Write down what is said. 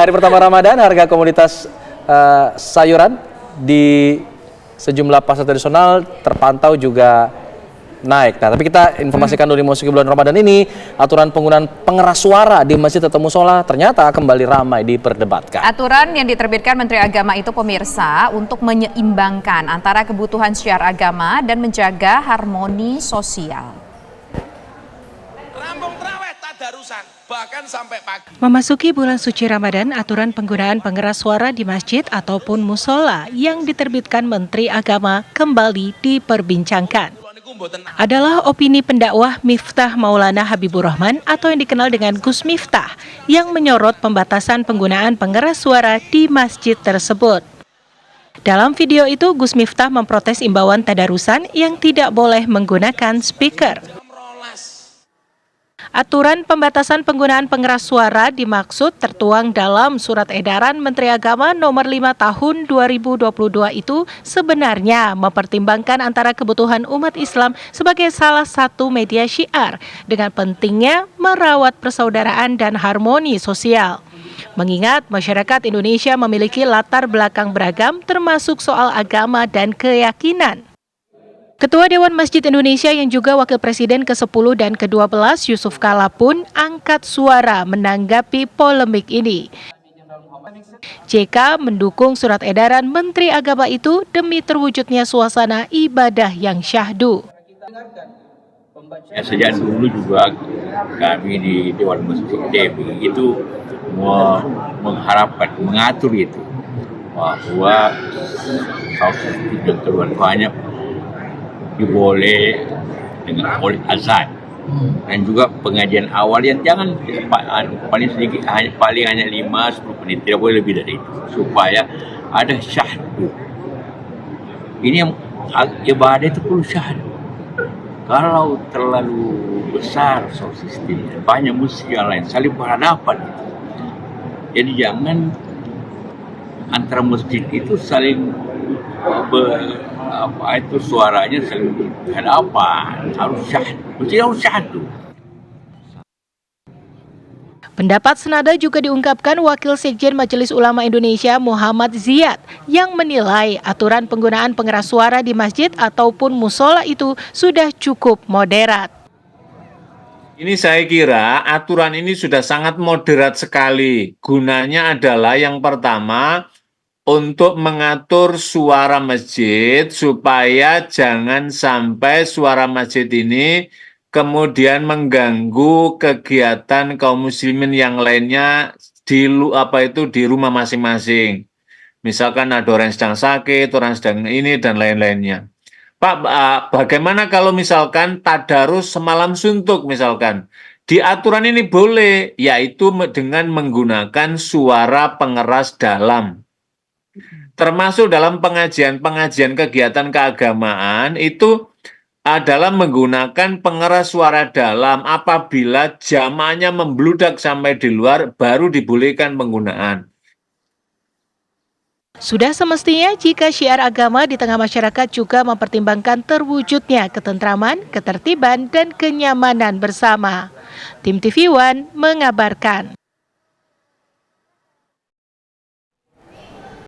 Hari pertama Ramadan, harga komoditas sayuran di sejumlah pasar tradisional terpantau juga naik. Nah, tapi kita informasikan dulu, memasuki bulan Ramadan ini, aturan penggunaan pengeras suara di masjid atau musola ternyata kembali ramai diperdebatkan. Aturan yang diterbitkan Menteri Agama itu, pemirsa, untuk menyeimbangkan antara kebutuhan syiar agama dan menjaga harmoni sosial. Rampung traweh tadarusan, bahkan sampai pagi. Memasuki bulan suci Ramadan, aturan penggunaan pengeras suara di masjid ataupun musola yang diterbitkan Menteri Agama kembali diperbincangkan. Adalah opini pendakwah Miftah Maulana Habibur Rahman atau yang dikenal dengan Gus Miftah yang menyorot pembatasan penggunaan pengeras suara di masjid tersebut. Dalam video itu, Gus Miftah memprotes imbauan tadarusan yang tidak boleh menggunakan speaker. Aturan pembatasan penggunaan pengeras suara dimaksud tertuang dalam Surat Edaran Menteri Agama Nomor 5 Tahun 2022 itu sebenarnya mempertimbangkan antara kebutuhan umat Islam sebagai salah satu media syiar dengan pentingnya merawat persaudaraan dan harmoni sosial. Mengingat masyarakat Indonesia memiliki latar belakang beragam termasuk soal agama dan keyakinan. Ketua Dewan Masjid Indonesia yang juga Wakil Presiden ke-10 dan ke-12 Yusuf Kala pun angkat suara menanggapi polemik ini. JK mendukung surat edaran Menteri Agama itu demi terwujudnya suasana ibadah yang syahdu. Ya, sejak dulu juga kami di Dewan Masjid DMI itu mengharapkan, mengatur itu bahwa saus itu keluar banyak diboleh dengan oleh azan dan juga pengajian awal yang jangan paling sedikit, hanya 5-10 menit, tidak boleh lebih dari itu supaya ada syahdu. Ini yang ibadah itu perlu syahdu. Kalau terlalu besar sound systemnya, banyak musik yang lain saling berhadapan. Jadi jangan antara masjid itu saling suaranya saling berhadapan, harus syahdu. Pendapat senada juga diungkapkan Wakil Sekjen Majelis Ulama Indonesia Muhammad Ziyad yang menilai aturan penggunaan pengeras suara di masjid ataupun musola itu sudah cukup moderat. Ini saya kira aturan ini sudah sangat moderat sekali. Gunanya adalah yang pertama untuk mengatur suara masjid supaya jangan sampai suara masjid ini kemudian mengganggu kegiatan kaum muslimin yang lainnya di rumah masing-masing. Misalkan ada orang yang sedang sakit, orang sedang ini dan lain-lainnya. Pak, bagaimana kalau misalkan tadarus semalam suntuk misalkan? Di aturan ini boleh, yaitu dengan menggunakan suara pengeras dalam. Termasuk dalam pengajian kegiatan keagamaan itu adalah menggunakan pengeras suara dalam apabila jamaahnya membludak sampai di luar baru dibolehkan penggunaan. Sudah semestinya jika syiar agama di tengah masyarakat juga mempertimbangkan terwujudnya ketentraman, ketertiban, dan kenyamanan bersama. Tim TV One mengabarkan.